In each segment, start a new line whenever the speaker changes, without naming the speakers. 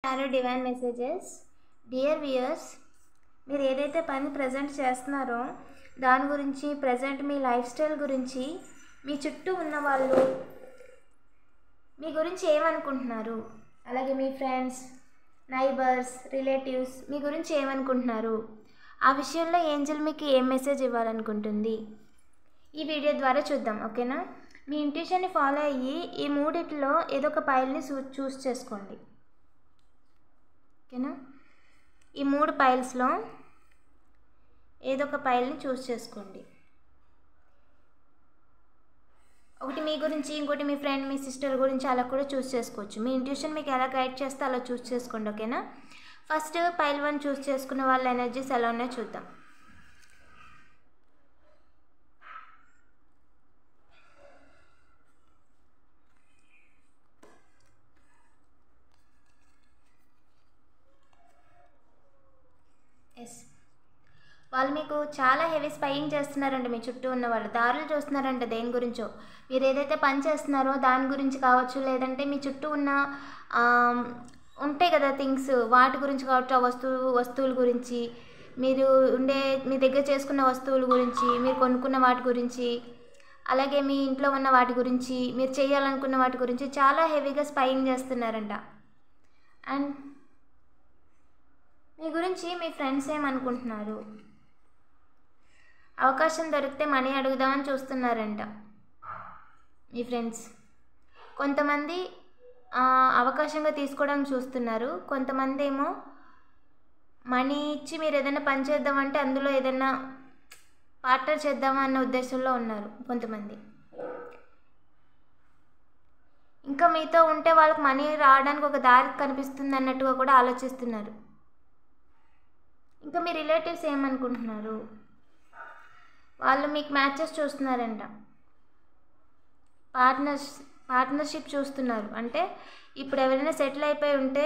ఆరో divine messages. Dear viewers, మీరు ఏదైతే పని ప్రజెంట్ చేస్తున్నారో దాని గురించి, ప్రజెంట్ మీ లైఫ్ స్టైల్ గురించి, మీ చుట్టూ ఉన్న వాళ్ళు మీ గురించి ఏమనుకుంటున్నారు, అలాగే మీ ఫ్రెండ్స్, నైబర్స్, రిలేటివ్స్ మీ గురించి ఏమనుకుంటున్నారు, ఆ విషయంలో ఏంజెల్ మీకు ఏం మెసేజ్ ఇవ్వాలనుకుంటుంది ఈ వీడియో ద్వారా చూద్దాం. ఓకేనా? మీ ఇంట్యూషన్ని ఫాలో అయ్యి ఈ మూడిట్లో ఏదో ఒక పైల్ని చూస్ చేసుకోండి. ఓకేనా? ఈ 3 పైల్స్లో ఏదో ఒక పైల్ని చూస్ చేసుకోండి. ఒకటి మీ గురించి, ఇంకోటి మీ ఫ్రెండ్, మీ సిస్టర్ గురించి అలా కూడా చూస్ చేసుకోవచ్చు. మీ ఇంట్యూషన్ మీకు ఎలా గైడ్ చేస్తే అలా చూస్ చేసుకోండి. ఓకేనా? ఫస్ట్ పైల్ 1 చూస్ చేసుకున్న వాళ్ళ ఎనర్జీస్ ఎలా ఉన్నాయో చూద్దాం. ఎస్, వాళ్ళు మీకు చాలా హెవీ స్పైయింగ్ చేస్తున్నారంట. మీ చుట్టూ ఉన్న వాళ్ళు దారులు చూస్తున్నారంట. దేని గురించో మీరు ఏదైతే పని చేస్తున్నారో దాని గురించి కావచ్చు, లేదంటే మీ చుట్టూ ఉన్న ఉంటాయి కదా థింగ్స్, వాటి గురించి కావచ్చు, ఆ వస్తువుల గురించి, మీరు మీ దగ్గర చేసుకున్న వస్తువుల గురించి, మీరు కొనుక్కున్న వాటి గురించి, అలాగే మీ ఇంట్లో ఉన్న వాటి గురించి, మీరు చేయాలనుకున్న వాటి గురించి చాలా హెవీగా స్పైయింగ్ చేస్తున్నారంట. అండ్ మీ గురించి మీ ఫ్రెండ్స్ ఏమనుకుంటున్నారు? అవకాశం దొరికితే మనీ అడుగుదామని చూస్తున్నారంట మీ ఫ్రెండ్స్. కొంతమంది అవకాశంగా తీసుకోవడానికి చూస్తున్నారు, కొంతమంది ఏమో మనీ ఇచ్చి మీరు ఏదైనా పని చేద్దామంటే అందులో ఏదైనా పార్ట్నర్ చేద్దామా అన్న ఉద్దేశంలో ఉన్నారు కొంతమంది. ఇంకా మీతో ఉంటే వాళ్ళకి మనీ రావడానికి ఒక దారి కనిపిస్తుంది అన్నట్టుగా కూడా ఆలోచిస్తున్నారు. ఇంకా మీ రిలేటివ్స్ ఏమనుకుంటున్నారు? వాళ్ళు మీకు మ్యాచెస్ చూస్తున్నారంట, పార్ట్నర్షిప్ చూస్తున్నారు. అంటే ఇప్పుడు ఎవరైనా సెటిల్ అయిపోయి ఉంటే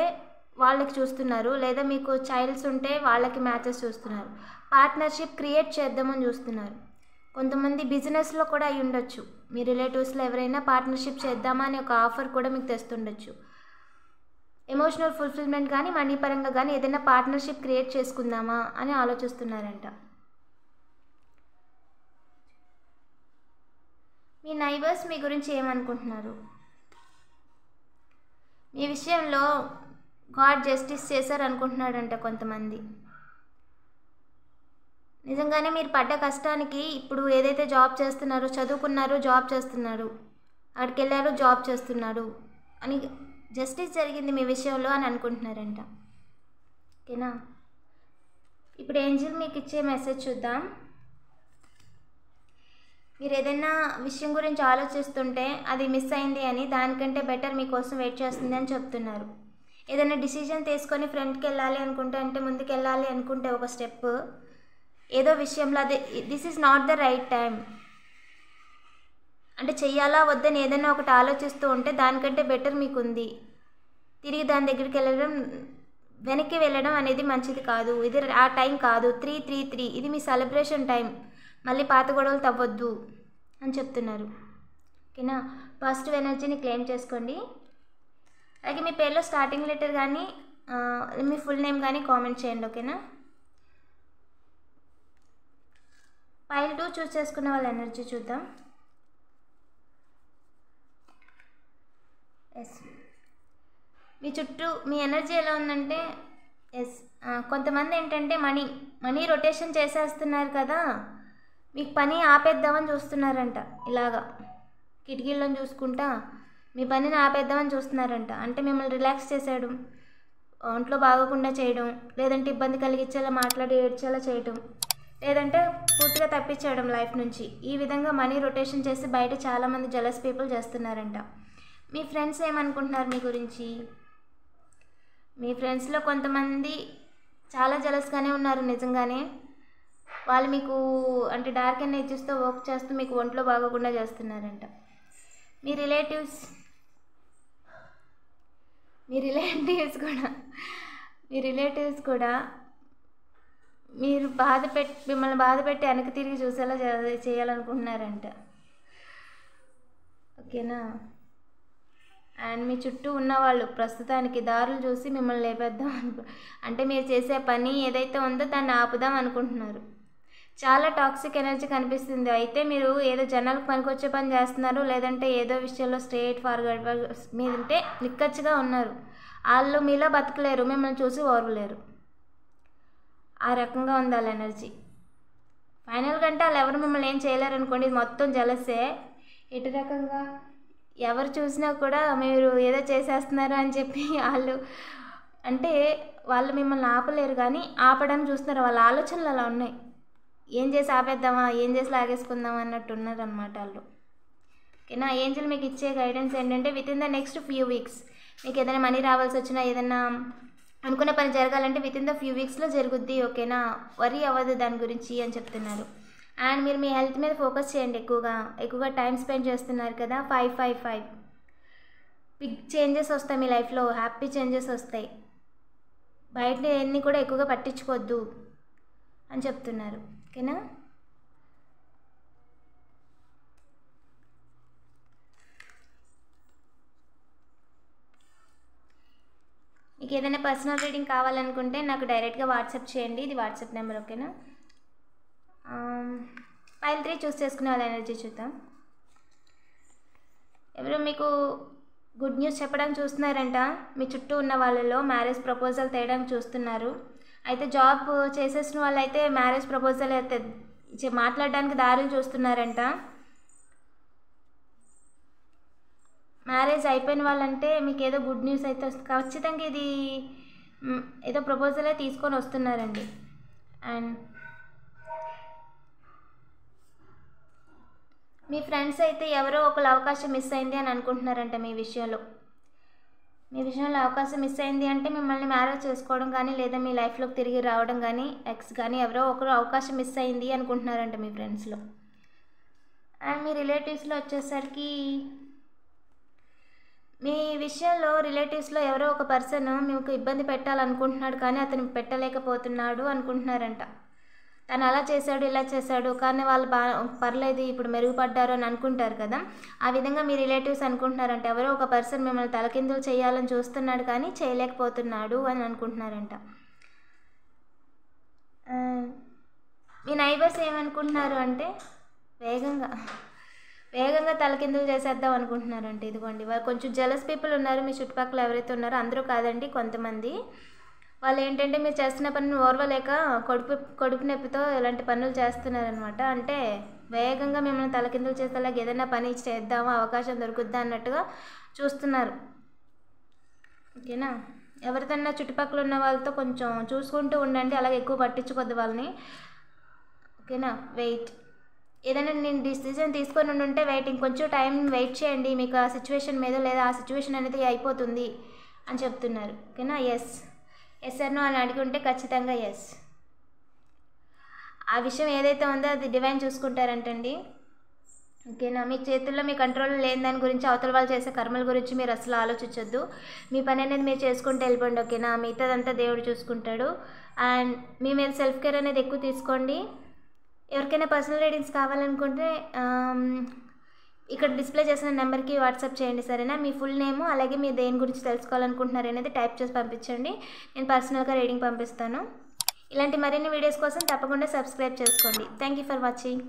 వాళ్ళకి చూస్తున్నారు, లేదా మీకు చైల్డ్స్ ఉంటే వాళ్ళకి మ్యాచెస్ చూస్తున్నారు. పార్ట్నర్షిప్ క్రియేట్ చేద్దామని చూస్తున్నారు. కొంతమంది బిజినెస్లో కూడా అయి ఉండొచ్చు. మీ రిలేటివ్స్లో ఎవరైనా పార్ట్నర్షిప్ చేద్దామా అని ఒక ఆఫర్ కూడా మీకు తెస్తుండొచ్చు. ఎమోషనల్ ఫుల్ఫిల్మెంట్ కానీ, మనీ పరంగా కానీ ఏదైనా పార్ట్నర్షిప్ క్రియేట్ చేసుకుందామా అని ఆలోచిస్తున్నారంట. మీ నైబర్స్ మీ గురించి ఏమనుకుంటున్నారు? మీ విషయంలో గాడ్ జస్టిస్ చేశారు అనుకుంటున్నాడంట కొంతమంది. నిజంగానే మీరు పడ్డ కష్టానికి ఇప్పుడు ఏదైతే జాబ్ చేస్తున్నారో, చదువుకున్నారో, జాబ్ చేస్తున్నారు, అక్కడికి వెళ్ళారు, జాబ్ చేస్తున్నాడు అని జస్టిస్ జరిగింది మీ విషయంలో అని అనుకుంటున్నారంట. ఓకేనా? ఇప్పుడు ఏంజెల్ మీకు ఇచ్చే మెసేజ్ చూద్దాం. మీరు ఏదైనా విషయం గురించి ఆలోచిస్తుంటే అది మిస్ అయింది అని, దానికంటే బెటర్ మీకోసం వెయిట్ చేస్తుంది అని చెప్తున్నారు. ఏదైనా డిసిజన్ తీసుకొని ఫ్రంట్కి వెళ్ళాలి అనుకుంటే, అంటే ముందుకు వెళ్ళాలి అనుకుంటే ఒక స్టెప్ ఏదో విషయంలో అది this is not the right time అంటే చెయ్యాలా వద్దని ఏదైనా ఒకటి ఆలోచిస్తూ ఉంటే దానికంటే బెటర్ మీకుంది. తిరిగి దాని దగ్గరికి వెనక్కి వెళ్ళడం అనేది మంచిది కాదు. ఇది ఆ టైం కాదు. 333 ఇది మీ సెలబ్రేషన్ టైం. మళ్ళీ పాత గొడవలు తవ్వద్దు అని చెప్తున్నారు. ఓకేనా? పాజిటివ్ ఎనర్జీని క్లెయిమ్ చేసుకోండి. అలాగే మీ పేరులో స్టార్టింగ్ లెటర్ కానీ, మీ ఫుల్ నేమ్ కానీ కామెంట్ చేయండి. ఓకేనా? పైల్ 2 చూస్ చేసుకున్న వాళ్ళ ఎనర్జీ చూద్దాం. ఎస్, మీ చుట్టూ మీ ఎనర్జీ ఎలా ఉందంటే, ఎస్ కొంతమంది ఏంటంటే మనీ రొటేషన్ చేసేస్తున్నారు కదా, మీకు పని ఆపేద్దామని చూస్తున్నారంట. ఇలాగా కిటికీల్లో చూసుకుంటా మీ పనిని ఆపేద్దామని చూస్తున్నారంట. అంటే మిమ్మల్ని రిలాక్స్ చేసేయడం, ఒంట్లో బాగోకుండా చేయడం, లేదంటే ఇబ్బంది కలిగించేలా మాట్లాడి ఏడ్చేలా చేయడం, లేదంటే పూర్తిగా తప్పించేయడం లైఫ్ నుంచి. ఈ విధంగా మనీ రొటేషన్ చేసి బయట చాలామంది జెలస్ పీపుల్ చేస్తున్నారంట. మీ ఫ్రెండ్స్ ఏమనుకుంటున్నారు మీ గురించి? మీ ఫ్రెండ్స్లో కొంతమంది చాలా జెలస్గానే ఉన్నారు నిజంగానే. వాళ్ళు మీకు అంటే డార్క్ ఎనర్జీస్తో వర్క్ చేస్తూ మీకు ఒంట్లో బాగోకుండా చేస్తున్నారంట. మీ రిలేటివ్స్ కూడా మిమ్మల్ని బాధ పెట్టి వెనక్కి తిరిగి చూసేలా చేయాలనుకుంటున్నారంట. ఓకేనా? అండ్ మీ చుట్టూ ఉన్నవాళ్ళు ప్రస్తుతానికి దారులు చూసి మిమ్మల్ని లేపేద్దాం అంటే మీరు చేసే పని ఏదైతే ఉందో దాన్ని ఆపుదాం అనుకుంటున్నారు. చాలా టాక్సిక్ ఎనర్జీ కనిపిస్తుంది. అయితే మీరు ఏదో జనాలకు పనికొచ్చే పని చేస్తున్నారు, లేదంటే ఏదో విషయంలో స్ట్రేట్ ఫార్వర్డ్ మీదంటే నిక్కచ్చిగా ఉన్నారు. వాళ్ళు మీలో బతకలేరు, మిమ్మల్ని చూసి ఓర్వలేరు. ఆ రకంగా ఉంది వాళ్ళ ఎనర్జీ. ఫైనల్గా అంటే వాళ్ళు ఎవరు మిమ్మల్ని ఏం చేయలేరు అనుకోండి. ఇది మొత్తం జలసే. ఇటు రకంగా ఎవరు చూసినా కూడా మీరు ఏదో చేసేస్తున్నారు అని చెప్పి వాళ్ళు మిమ్మల్ని ఆపలేరు, కానీ ఆపడానికి చూస్తున్నారు. వాళ్ళ ఆలోచనలు అలా ఉన్నాయి. ఏం చేసి ఆపేద్దామా, ఏం చేసి లాగేసుకుందామా అన్నట్టు ఉన్నారనమాట వాళ్ళు. ఓకేనా. ఏంజల్ మీకు ఇచ్చే గైడెన్స్ ఏంటంటే with in the next few weeks మీకు ఏదైనా మనీ రావాల్సి వచ్చినా, ఏదైనా అనుకున్న పని జరగాలంటే విత్ ఇన్ ద ఫ్యూ వీక్స్లో జరుగుద్ది. ఓకేనా. వరీ అవ్వదు దాని గురించి అని చెప్తున్నారు. అండ్ మీరు మీ హెల్త్ మీద ఫోకస్ చేయండి. ఎక్కువగా టైం స్పెండ్ చేస్తున్నారు కదా. 555 బిగ్ చేంజెస్ వస్తాయి మీ లైఫ్లో. హ్యాపీ చేంజెస్ వస్తాయి. బయట ఎన్ని కూడా ఎక్కువగా పట్టించుకోవద్దు అని చెప్తున్నారు. ఓకేనా. మీకు ఏదైనా పర్సనల్ రీడింగ్ కావాలనుకుంటే నాకు డైరెక్ట్గా వాట్సాప్ చేయండి. ఇది వాట్సాప్ నెంబర్. ఓకేనా. ఫైల్ 3 చూస్ చేసుకునే వాళ్ళ ఎనర్జీ చూద్దాం. ఎవరు మీకు గుడ్ న్యూస్ చెప్పడానికి చూస్తున్నారంట. మీ చుట్టూ ఉన్న వాళ్ళలో మ్యారేజ్ ప్రపోజల్ తేయడానికి చూస్తున్నారు. అయితే జాబ్ చేసేసిన వాళ్ళు అయితే మ్యారేజ్ ప్రపోజల్ అయితే మాట్లాడడానికి దారులు చూస్తున్నారంట. మ్యారేజ్ అయిపోయిన వాళ్ళంటే మీకు ఏదో గుడ్ న్యూస్ అయితే ఖచ్చితంగా ఇది ఏదో ప్రపోజలే తీసుకొని వస్తున్నారండి. అండ్ మీ ఫ్రెండ్స్ అయితే ఎవరో ఒకళ్ళు అవకాశం మిస్ అయింది అని అనుకుంటున్నారంట. మీ విషయంలో అవకాశం మిస్ అయింది అంటే మిమ్మల్ని మ్యారేజ్ చేసుకోవడం కానీ, లేదా మీ లైఫ్లోకి తిరిగి రావడం కానీ, ఎక్స్ కానీ ఎవరో ఒకరు అవకాశం మిస్ అయింది అనుకుంటున్నారంట మీ ఫ్రెండ్స్లో. అండ్ మీ రిలేటివ్స్లో వచ్చేసరికి మీ విషయంలో రిలేటివ్స్లో ఎవరో ఒక పర్సన్ మీకు ఇబ్బంది పెట్టాలనుకుంటున్నాడు, కానీ అతను పెట్టలేకపోతున్నాడు అనుకుంటున్నారంట. తను అలా చేశాడు, ఇలా చేశాడు, కానీ వాళ్ళు పర్లేదు ఇప్పుడు మెరుగుపడ్డారు అని అనుకుంటారు కదా. ఆ విధంగా మీ రిలేటివ్స్ అనుకుంటున్నారంట. ఎవరో ఒక పర్సన్ మిమ్మల్ని తలకిందులు చేయాలని చూస్తున్నాడు, కానీ చేయలేకపోతున్నాడు అని అనుకుంటున్నారంట. మీ నైబర్స్ ఏమనుకుంటున్నారు అంటే వేగంగా తలకిందులు చేసేద్దాం అనుకుంటున్నారంట. ఇదిగోండి, వాళ్ళు కొంచెం జెలస్ పీపుల్ ఉన్నారు మీ చుట్టుపక్కల. ఎవరైతే ఉన్నారో అందరూ కాదండి, కొంతమంది. వాళ్ళు ఏంటంటే మీరు చేస్తున్న పనిని ఓర్వలేక కడుపు నొప్పితో ఇలాంటి పనులు చేస్తున్నారనమాట. అంటే వేగంగా మిమ్మల్ని తలకిందులు చేసేలాగా ఏదైనా పని చేద్దామా, అవకాశం దొరుకుద్దా అన్నట్టుగా చూస్తున్నారు. ఓకేనా. ఎవరితోన్నా చుట్టుపక్కల ఉన్న వాళ్ళతో కొంచెం చూసుకుంటూ ఉండండి, అలాగే ఎక్కువ పట్టించుకోద్దు వాళ్ళని. ఓకేనా. వెయిట్. ఏదైనా నేను డిసిజన్ తీసుకొని ఉంటే ఇంకొంచెం టైం వెయిట్ చేయండి, మీకు ఆ సిచ్యువేషన్ మీద, లేదా ఆ సిచ్యువేషన్ అనేది అయిపోతుంది అని చెప్తున్నారు. ఓకేనా. ఎస్ నో అని అడిగి ఉంటే ఖచ్చితంగా ఎస్. ఆ విషయం ఏదైతే ఉందో అది డివైన్ చూసుకుంటారంటండి. ఓకేనా. మీ చేతుల్లో మీ కంట్రోల్లో లేని దాని గురించి, అవతల వాళ్ళు చేసే కర్మల గురించి మీరు అసలు ఆలోచించొద్దు. మీ పని అనేది మీరు చేసుకుంటూ వెళ్ళిపోండి. ఓకేనా. మిగతాదంతా దేవుడు చూసుకుంటాడు. అండ్ మీ మీద సెల్ఫ్ కేర్ అనేది ఎక్కువ తీసుకోండి. ఎవరికైనా పర్సనల్ రీడింగ్స్ కావాలనుకుంటే ఇక్కడ డిస్ప్లే చేసిన నెంబర్కి వాట్సాప్ చేయండి. సరేనా. మీ ఫుల్ నేము, అలాగే మీరు దేని గురించి తెలుసుకోవాలనుకుంటున్నారు అనేది టైప్ చేసి పంపించండి. నేను పర్సనల్గా రీడింగ్ పంపిస్తాను. ఇలాంటి మరిన్ని వీడియోస్ కోసం తప్పకుండా సబ్స్క్రైబ్ చేసుకోండి. Thank you for watching.